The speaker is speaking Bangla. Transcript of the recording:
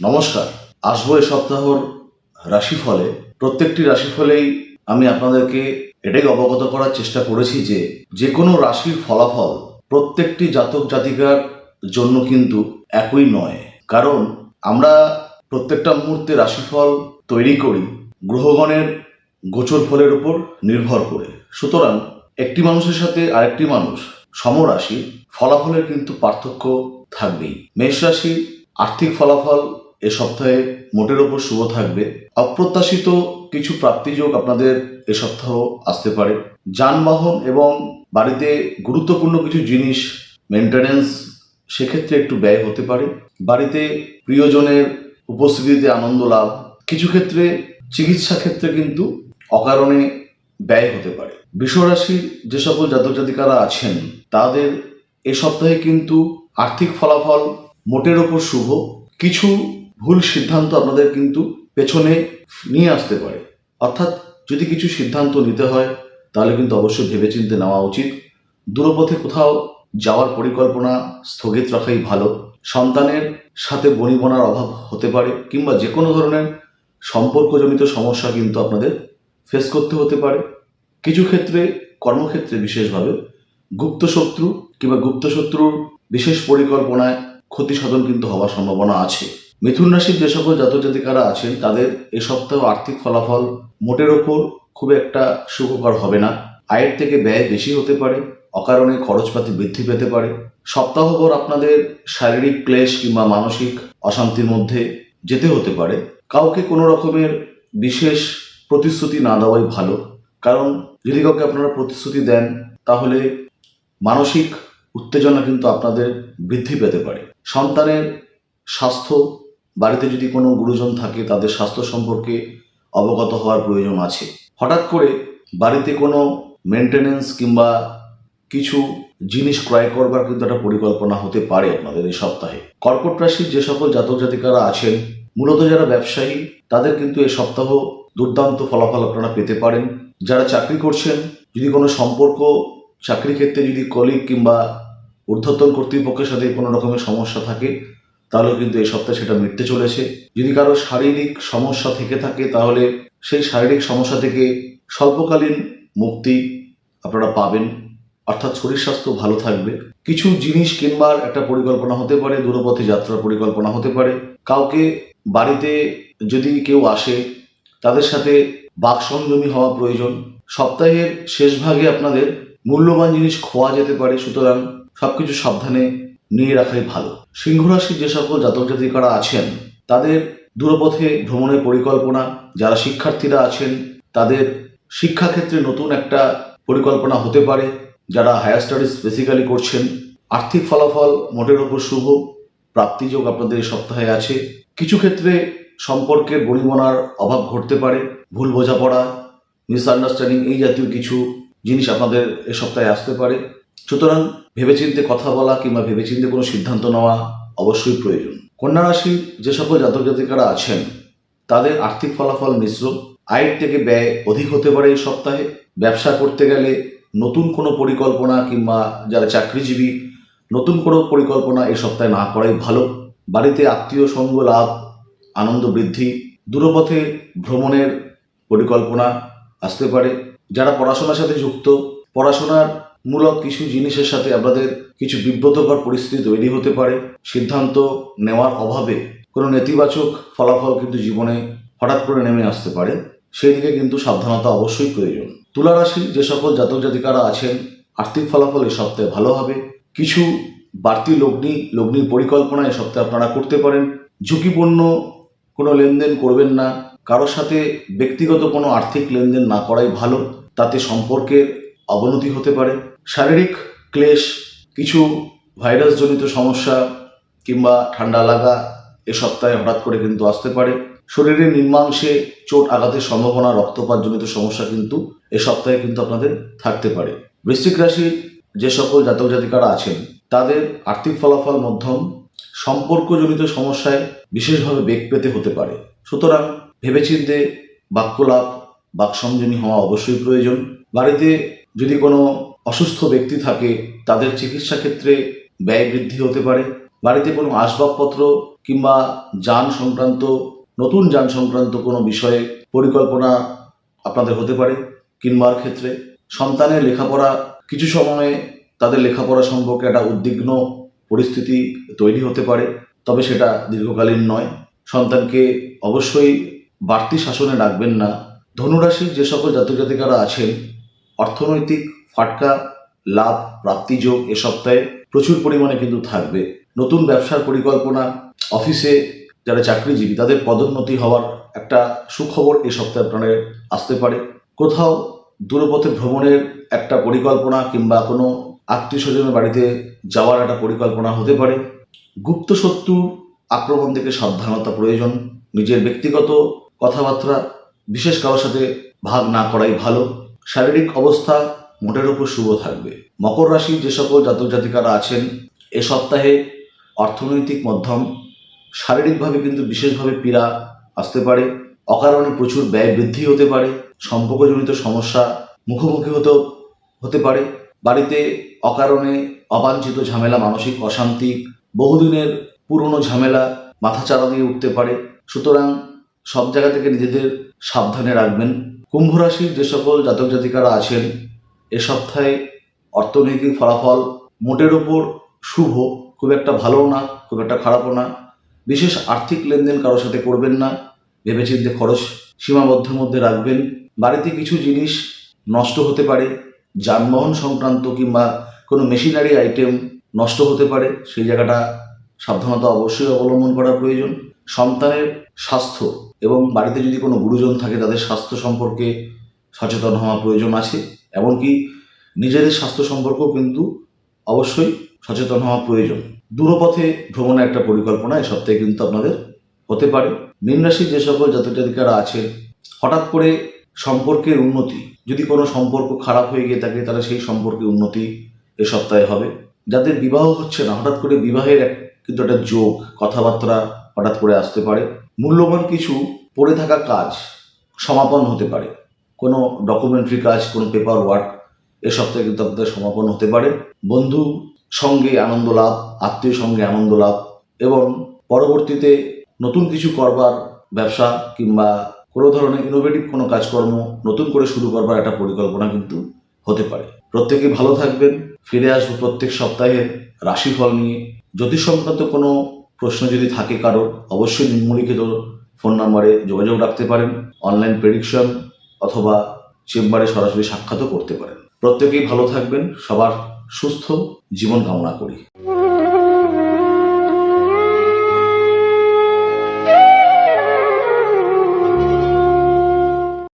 নমস্কার। আসবো এ সপ্তাহর রাশিফলে। প্রত্যেকটি রাশিফলেই আমি আপনাদেরকে এটাই অবগত করার চেষ্টা করেছি যে যে কোনো রাশির ফলাফল প্রত্যেকটি জাতক জাতিকার জন্য কিন্তু একই নয়। কারণ আমরা প্রত্যেকটা মুহূর্তে রাশিফল তৈরি করি গ্রহগণের গোচর ফলের উপর নির্ভর করে। সুতরাং একটি মানুষের সাথে আরেকটি মানুষ সমরাশি ফলাফলের কিন্তু পার্থক্য থাকবেই। মেষ রাশি আর্থিক ফলাফল এ সপ্তাহে মোটের ওপর শুভ থাকবে। অপ্রত্যাশিত কিছু প্রাপ্তিযোগ আপনাদের এ সপ্তাহ আসতে পারে। যানবাহন এবং বাড়িতে গুরুত্বপূর্ণ কিছু জিনিস মেনটেনেন্স সেক্ষেত্রে একটু ব্যয় হতে পারে। বাড়িতে প্রিয়জনের উপস্থিতিতে আনন্দ লাভ। কিছু ক্ষেত্রে চিকিৎসা ক্ষেত্রে কিন্তু অকারণে ব্যয় হতে পারে। বৃষরাশির যে সকল জাতক জাতিকারা আছেন তাদের এ সপ্তাহে কিন্তু আর্থিক ফলাফল মোটের ওপর শুভ। কিছু ভুল সিদ্ধান্ত আপনাদের কিন্তু পেছনে নিয়ে আসতে পারে। অর্থাৎ যদি কিছু সিদ্ধান্ত নিতে হয় তাহলে কিন্তু অবশ্যই ভেবেচিন্তে নেওয়া উচিত। দূরপথে কোথাও যাওয়ার পরিকল্পনা স্থগিত রাখাই ভালো। সন্তানের সাথে বনিবনার অভাব হতে পারে কিংবা যে কোনো ধরনের সম্পর্কজনিত সমস্যা কিন্তু আপনাদের ফেস করতে হতে পারে। কিছু ক্ষেত্রে কর্মক্ষেত্রে বিশেষভাবে গুপ্তশত্রু কিংবা গুপ্তশত্রুর বিশেষ পরিকল্পনায় ক্ষতি সাধন কিন্তু হওয়ার সম্ভাবনা আছে। মিথুন রাশির যে সকল জাতক জাতিকারা আছেন তাদের এই সপ্তাহ আর্থিক ফলাফল মোটের ওপর খুব একটা সুখকর হবে না। আয়ের থেকে ব্যয় বেশি হতে পারে। অকারণে খরচপাতি বৃদ্ধি পেতে পারে। সপ্তাহভর আপনাদের শারীরিক ক্লেশ কিংবা মানসিক অশান্তির মধ্যে যেতে হতে পারে। কাউকে কোনো রকমের বিশেষ প্রতিশ্রুতি না দেওয়াই ভালো। কারণ যদি কাউকে আপনারা প্রতিশ্রুতি দেন তাহলে মানসিক উত্তেজনা কিন্তু আপনাদের বৃদ্ধি পেতে পারে। সন্তানের স্বাস্থ্য, বাড়িতে যদি কোনো গুরুজন থাকে তাদের স্বাস্থ্য সম্পর্কে অবগত হওয়ার প্রয়োজন আছে। হঠাৎ করে বাড়িতে কোনো মেনটেনেন্স কিংবা কিছু জিনিস ক্রয় করবার কিন্তু একটা পরিকল্পনা হতে পারে আপনাদের এই সপ্তাহে। কর্কট রাশির যে সকল জাতক জাতিকারা আছেন মূলত যারা ব্যবসায়ী তাদের কিন্তু এই সপ্তাহ দুর্দান্ত ফলাফল আপনারা পেতে পারেন। যারা চাকরি করছেন যদি কোনো সম্পর্ক চাকরি ক্ষেত্রে যদি কলিগ কিংবা ঊর্ধ্বতন কর্তৃপক্ষের সাথে কোনো রকমের সমস্যা থাকে তাহলে কিন্তু এই সপ্তাহে সেটা মিটতে চলেছে। যদি কারো শারীরিক সমস্যা থেকে থাকে তাহলে সেই শারীরিক সমস্যা থেকে স্বল্পকালীন মুক্তি আপনারা পাবেন। অর্থাৎ শরীর স্বাস্থ্য ভালো থাকবে। কিছু জিনিস কিনবার একটা পরিকল্পনা হতে পারে। দূরপথে যাত্রার পরিকল্পনা হতে পারে। কাউকে বাড়িতে যদি কেউ আসে তাদের সাথে বাকসংযমী হওয়া প্রয়োজন। সপ্তাহের শেষ ভাগে আপনাদের মূল্যবান জিনিস খোয়া যেতে পারে। সুতরাং সবকিছু সাবধানে নিয়ে রাখাই ভালো। সিংহ রাশির যে সকল জাতক জাতিকারা আছেন তাদের দূরপথে ভ্রমণের পরিকল্পনা। যারা শিক্ষার্থীরা আছেন তাদের শিক্ষাক্ষেত্রে নতুন একটা পরিকল্পনা হতে পারে। যারা হায়ার স্টাডিজ বেসিক্যালি করছেন আর্থিক ফলাফল মোটের ওপর শুভ। প্রাপ্তিযোগ আপনাদের এই সপ্তাহে আছে। কিছু ক্ষেত্রে সম্পর্কের বনিবনার অভাব ঘটতে পারে। ভুল বোঝাপড়া, মিসআন্ডারস্ট্যান্ডিং এই জাতীয় কিছু জিনিস আপনাদের এ সপ্তাহে আসতে পারে। সুতরাং ভেবেচিন্তে কথা বলা কিংবা ভেবেচিন্তে কোনো সিদ্ধান্ত নেওয়া অবশ্যই প্রয়োজন। কন্যা রাশির যে সকল জাতক জাতিকারা আছেন তাদের আর্থিক ফলাফল মিশ্র। আয়ের থেকে ব্যয় অধিক হতে পারে এই সপ্তাহে। ব্যবসা করতে গেলে নতুন কোনো পরিকল্পনা কিংবা যারা চাকরিজীবী নতুন কোনো পরিকল্পনা এই সপ্তাহে না করাই ভালো। বাড়িতে আত্মীয় সঙ্গ লাভ, আনন্দ বৃদ্ধি। দূরপথে ভ্রমণের পরিকল্পনা আসতে পারে। যারা পড়াশোনার সাথে যুক্ত পড়াশোনার মূলক কিছু জিনিসের সাথে আপনাদের কিছু বিব্রতকর পরিস্থিতি তৈরি হতে পারে। সিদ্ধান্ত নেওয়ার অভাবে কোনো নেতিবাচক ফলাফল কিন্তু জীবনে হঠাৎ করে নেমে আসতে পারে। সেই দিকে কিন্তু সাবধানতা অবশ্যই প্রয়োজন। তুলা রাশির যে সকল জাতক জাতিকারা আছেন আর্থিক ফলাফল এ সপ্তাহে ভালো হবে। কিছু বাড়তি লগ্নির পরিকল্পনা এ সপ্তাহে আপনারা করতে পারেন। ঝুঁকিপূর্ণ কোনো লেনদেন করবেন না। কারোর সাথে ব্যক্তিগত কোনো আর্থিক লেনদেন না করাই ভালো। তাতে সম্পর্কের অবনতি হতে পারে। শারীরিক ক্লেশ, কিছু ভাইরাসজনিত সমস্যা কিংবা ঠান্ডা লাগা এ সপ্তাহে হঠাৎ করে কিন্তু আসতে পারে। শরীরের নিম্নাংশে চোট আঘাতের সম্ভাবনা, রক্তপাতজনিত সমস্যা কিন্তু এ সপ্তাহে কিন্তু আপনাদের থাকতে পারে। বৃশ্চিক রাশির যে সকল জাতক জাতিকারা আছেন তাদের আর্থিক ফলাফল মধ্যম। সম্পর্কজনিত সমস্যায় বিশেষভাবে বেগ পেতে হতে পারে। সুতরাং ভেবেচিন্তে বাক্যলাভ, বাকসংযমী হওয়া অবশ্যই প্রয়োজন। বাড়িতে যদি কোনো অসুস্থ ব্যক্তি থাকে তাদের চিকিৎসা ক্ষেত্রে ব্যয় বৃদ্ধি হতে পারে। বাড়িতে কোনো আসবাবপত্র কিংবা যান সংক্রান্ত, নতুন যান সংক্রান্ত কোনো বিষয়ে পরিকল্পনা আপনাদের হতে পারে কিনবার ক্ষেত্রে। সন্তানের লেখাপড়া, কিছু সময়ে তাদের লেখাপড়া সম্পর্কে একটা উদ্বিগ্ন পরিস্থিতি তৈরি হতে পারে, তবে সেটা দীর্ঘকালীন নয়। সন্তানকে অবশ্যই বাড়তি শাসনে রাখবেন না। ধনুরাশির যে সকল জাতক জাতিকারা আছেন, অর্থনৈতিক ফাটকা লাভ প্রাপ্তিযোগ এ সপ্তাহে প্রচুর পরিমাণে কিন্তু থাকবে। নতুন ব্যবসার পরিকল্পনা, অফিসে যারা চাকরিজীবী তাদের পদোন্নতি হওয়ার একটা সুখবর এ সপ্তাহে আপনাদের আসতে পারে। কোথাও দূরপথে ভ্রমণের একটা পরিকল্পনা কিংবা কোনো আত্মীয় স্বজনের বাড়িতে যাওয়ার একটা পরিকল্পনা হতে পারে। গুপ্ত শত্রুর আক্রমণ থেকে সাবধানতা প্রয়োজন। নিজের ব্যক্তিগত কথাবার্তা বিশেষ কারোর সাথে ভাগ না করাই ভালো। শারীরিক অবস্থা মোটের উপর শুভ থাকবে। মকর রাশির যে সকল জাতক জাতিকারা আছেন, এ সপ্তাহে অর্থনৈতিক মধ্যম, শারীরিকভাবে কিন্তু বিশেষভাবে পীড়া আসতে পারে। অকারণে প্রচুর ব্যয় বৃদ্ধি হতে পারে। সম্পর্কজনিত সমস্যা মুখোমুখি হতে পারে। বাড়িতে অকারণে অবাঞ্ছিত ঝামেলা, মানসিক অশান্তি, বহুদিনের পুরনো ঝামেলা মাথাচাড়া দিয়ে উঠতে পারে। সুতরাং সব জায়গা থেকে নিজেদের সাবধানে রাখবেন। কুম্ভ রাশির যে সকল জাতক জাতিকারা আছেন, এ সপ্তাহে অর্থনৈতিক ফলাফল মোটের ওপর শুভ, খুব একটা ভালোও না, খুব একটা খারাপও না। বিশেষ আর্থিক লেনদেন কারোর সাথে করবেন না। ভেবেচিন্তে খরচ সীমাবদ্ধের মধ্যে রাখবেন। বাড়িতে কিছু জিনিস নষ্ট হতে পারে। যানবাহন সংক্রান্ত কিংবা কোনো মেশিনারি আইটেম নষ্ট হতে পারে, সেই জায়গাটা সাবধানতা অবশ্যই অবলম্বন করা প্রয়োজন। সন্তানের স্বাস্থ্য এবং বাড়িতে যদি কোনো গুরুজন থাকে তাদের স্বাস্থ্য সম্পর্কে সচেতন হওয়া প্রয়োজন আছে। এমনকি নিজেদের স্বাস্থ্য সম্পর্কেও কিন্তু অবশ্যই সচেতন হওয়া প্রয়োজন। দূরপথে ভ্রমণের একটা পরিকল্পনা এ সপ্তাহে কিন্তু আপনাদের হতে পারে। মীন রাশির যে সকল জাতক জাতিকারা আছেন, হঠাৎ করে সম্পর্কের উন্নতি, যদি কোনো সম্পর্ক খারাপ হয়ে গিয়ে থাকে তাহলে সেই সম্পর্কে উন্নতি এ সপ্তাহে হবে। যাদের বিবাহ হচ্ছে না, হঠাৎ করে বিবাহের কিন্তু একটা যোগ, কথাবার্তা হঠাৎ করে আসতে পারে। মূল্যবান কিছু পড়ে থাকা কাজ সমাপন হতে পারে। কোনো ডকুমেন্টারি কাজ, কোনো পেপার ওয়ার্ক এ সপ্তাহে কিন্তু আপনাদের সমাপন হতে পারে। বন্ধু সঙ্গে আনন্দ লাভ, আত্মীয় সঙ্গে আনন্দ লাভ এবং পরবর্তীতে নতুন কিছু করবার, ব্যবসা কিংবা কোনো ধরনের ইনোভেটিভ কোনো কাজকর্ম নতুন করে শুরু করবার একটা পরিকল্পনা কিন্তু হতে পারে। প্রত্যেকে ভালো থাকবেন। ফিরে আসবো প্রত্যেক সপ্তাহের রাশিফল নিয়ে। জ্যোতিষ সংক্রান্ত কোনো প্রশ্ন যদি থাকে কারোর, অবশ্যই নিম্নলিখিত ফোন নাম্বারে যোগাযোগ রাখতে পারেন। অনলাইন প্রেডিকশন অথবা চেম্বারে সরাসরি সাক্ষাৎও করতে পারেন। প্রত্যেকেই ভালো থাকবেন। সবার সুস্থ জীবন কামনা করি।